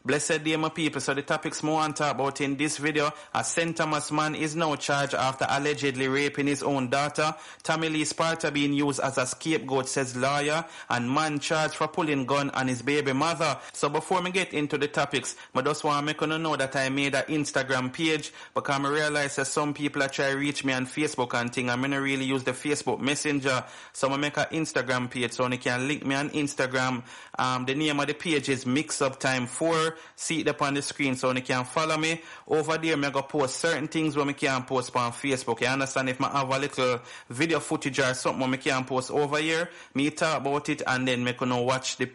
Blessed day, my people. So the topics more want to talk about in this video. A St. Thomas man is now charged after allegedly raping his own daughter. Lee Sparta being used as a scapegoat, says lawyer. And man charged for pulling gun on his baby mother. So before me get into the topics, I just want to make you know that I made an Instagram page because I realize that some people are trying to reach me on Facebook and thing. I'm going to really use the Facebook Messenger. So I make an Instagram page so you can link me on Instagram. The name of the page is Mix Up Time 4. See it up on the screen so you can follow me. Over there, I'm going to post certain things where I can post on Facebook. You understand? If I have a little video footage or something I can post over here, me talk about it and then make you know watch the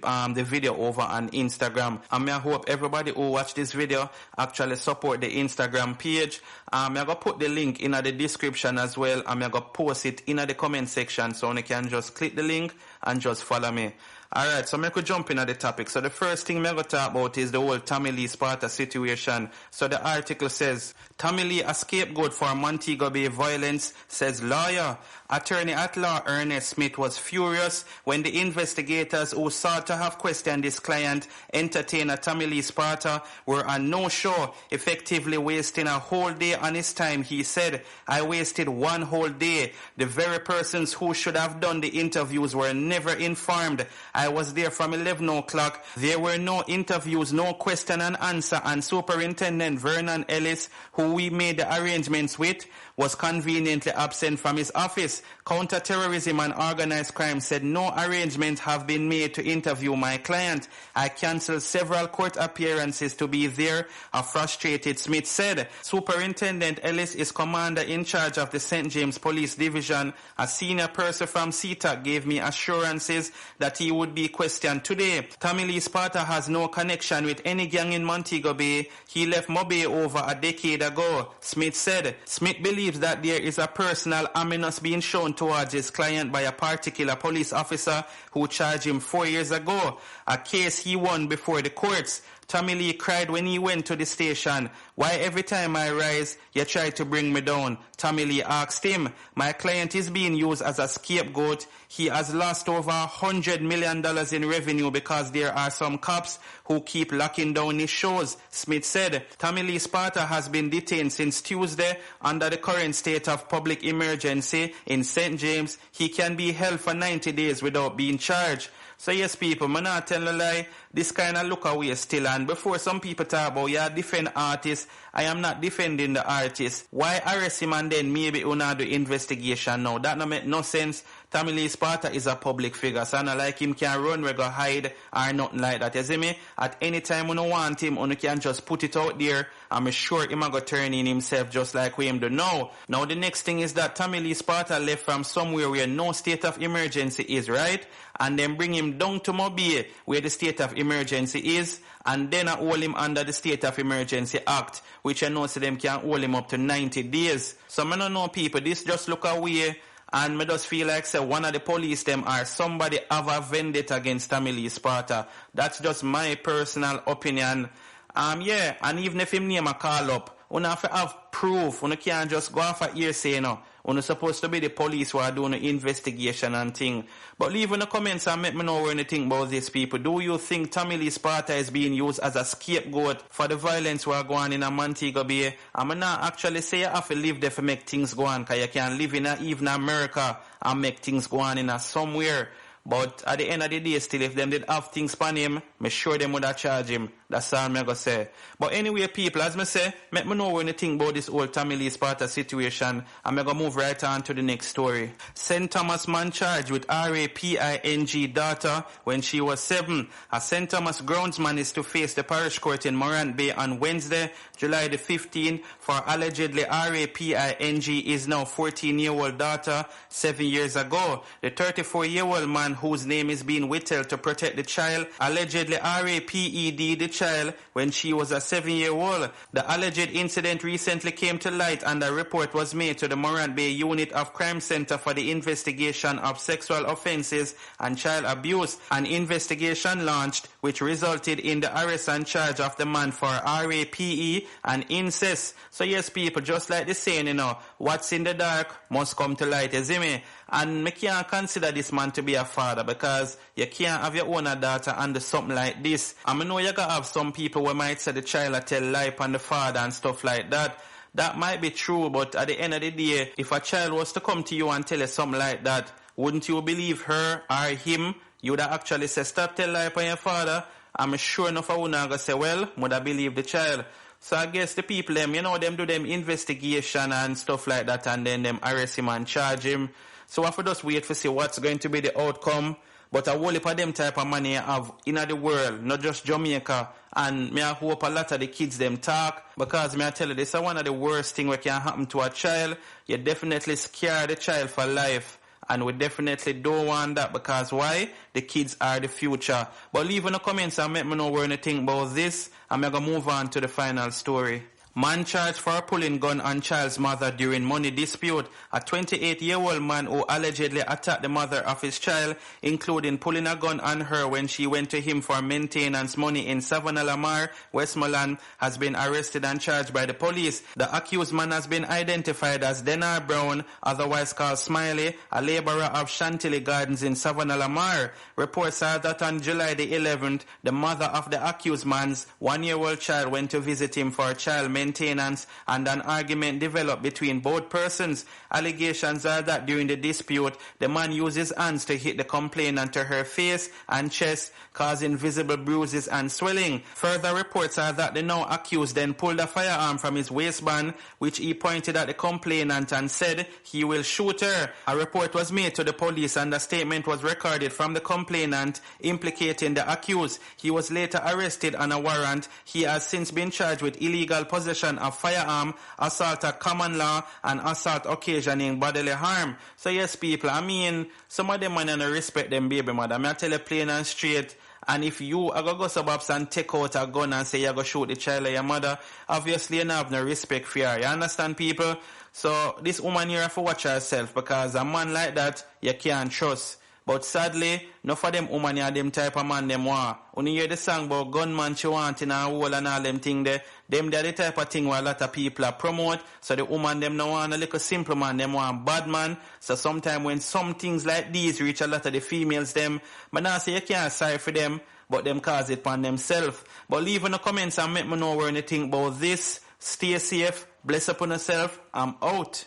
video over on Instagram. And I hope everybody who watch this video actually support the Instagram page. I'm going to put the link in the description as well. I'm going to post it in the comment section so you can just click the link and just follow me. Alright, so I'm going to jump in at the topic. So the first thing I'm going to talk about is the whole Lee Sparta situation. So the article says, Lee a scapegoat for Montego Bay violence, says lawyer. Attorney at law Ernest Smith was furious when the investigators who sought to have questioned his client, entertainer Lee Sparta, were on no show, effectively wasting a whole day on his time. He said, I wasted one whole day. The very persons who should have done the interviews were never informed. I was there from 11 o'clock. There were no interviews, no question and answer, and Superintendent Vernon Ellis, who we made the arrangements with, was conveniently absent from his office. Counter-terrorism and organized crime said no arrangements have been made to interview my client. I cancelled several court appearances to be there, a frustrated Smith said. Superintendent Ellis is commander in charge of the St. James Police Division. A senior person from CETA gave me assurances that he would be questioned today. Lee Sparta has no connection with any gang in Montego Bay. He left Mobay over a decade ago, Smith said. Smith believes that there is a personal animus being shown towards his client by a particular police officer who charged him 4 years ago, a case he won before the courts. Lee cried when he went to the station. Why every time I rise, you try to bring me down? Lee asked him. My client is being used as a scapegoat. He has lost over $100 million in revenue because there are some cops who keep locking down his shows, Smith said. Lee Sparta has been detained since Tuesday under the current state of public emergency in St. James. He can be held for 90 days without being charged. So yes, people, I'm not telling a lie. This kind of look away still. And before some people talk about, defend artists, I am not defending the artist. Why arrest him and then maybe you not do investigation now? That no make no sense. Lee Sparta is a public figure. So not like him can run, go hide or nothing like that. You see me? At any time you don't want him, you can just put it out there. I'm sure him go turn in himself just like we him do now. Now the next thing is that Lee Sparta left from somewhere where no state of emergency is, right? And then bring him down to Mobay where the state of emergency is, and then I hold him under the State of Emergency Act, which I know so them can hold him up to 90 days. So I don't know people, this just look away, and I just feel like say one of the police them or somebody have a vendetta against Lee Sparta. That's just my personal opinion. And even if him name a call up, you have to have proof. You can't just go off a hearsay, You're supposed to be the police who are doing the investigation and thing. But leave in the comments and let me know what you think about these people. Do you think Lee Sparta is being used as a scapegoat for the violence we are going on in Montego Bay? I'm not actually say you have to live there to make things go on, because you can live in even America and make things go on in somewhere. But at the end of the day, still, if them did have things on him, I'm sure them would have charged him. That's all I'm going to say. But anyway, people, as I say, let me know what you think about this whole Lee Sparta situation. I'm going to move right on to the next story. St. Thomas man charged with raping daughter when she was 7. A St. Thomas groundsman is to face the parish court in Morant Bay on Wednesday, July the 15th, for allegedly raping his now 14-year-old daughter 7 years ago. The 34-year-old man, whose name is being withheld to protect the child, allegedly raped the child when she was a 7-year-old. The alleged incident recently came to light and a report was made to the Morant Bay Unit of Crime Center for the Investigation of Sexual Offences and Child Abuse. An investigation launched which resulted in the arrest and charge of the man for rape and incest. So yes, people, just like the saying, what's in the dark must come to light, you see me? And me can't consider this man to be a father because you can't have your own daughter and do something like this. And I know you gotta have have some people who might say the child a tell lie on the father and stuff like that. That might be true, but at the end of the day, if a child was to come to you and tell you something like that, wouldn't you believe her or him? You would actually say, stop tell lie on your father. I'm sure enough I wouldn't go say, well, would I believe the child? So I guess the people, them, them do them investigation and stuff like that, and then them arrest him and charge him. So I have to just wait to see what's going to be the outcome. But a whole heap of them type of money I have in the world, not just Jamaica. And me I hope a lot of the kids them talk, because me I tell you, this is one of the worst things that can happen to a child. You definitely scare the child for life. And we definitely don't want that, because why? The kids are the future. But leave in the comments and let me know what you think about this. I'm going to move on to the final story. Man charged for pulling gun on child's mother during money dispute. A 28-year-old man who allegedly attacked the mother of his child, including pulling a gun on her when she went to him for maintenance money in Savannah Lamar, Westmoreland, has been arrested and charged by the police. The accused man has been identified as Denard Brown, otherwise called Smiley, a laborer of Chantilly Gardens in Savannah Lamar. Reports are that on July the 11th, the mother of the accused man's 1-year-old child went to visit him for child maintenance, and an argument developed between both persons. Allegations are that during the dispute, the man used his hands to hit the complainant to her face and chest, causing visible bruises and swelling. Further reports are that the now accused then pulled a firearm from his waistband, which he pointed at the complainant and said he will shoot her. A report was made to the police and a statement was recorded from the complainant implicating the accused. He was later arrested on a warrant. He has since been charged with illegal possession of firearm, assault at common law, and assault occasioning bodily harm. So yes, people, I mean, some of them man don't respect them baby mother. I tell you plain and straight. And if you are going to go suburbs and take out a gun and say you're going to shoot the child of your mother, obviously you don't have no respect for her. You understand, people? So this woman here have to watch herself, because a man like that, you can't trust. But sadly, no for them woman and them type of man them want. When you hear the song about gunman she want in a hole and all them thing there, them they're the type of thing where a lot of people are promote. So the woman them no want a little simple man, them want bad man. So sometimes when some things like these reach a lot of the females them, but now say you can't sorry for them, but them cause it upon themselves. But leave in the comments and let me know what you think about this. Stay safe, bless upon yourself, I'm out.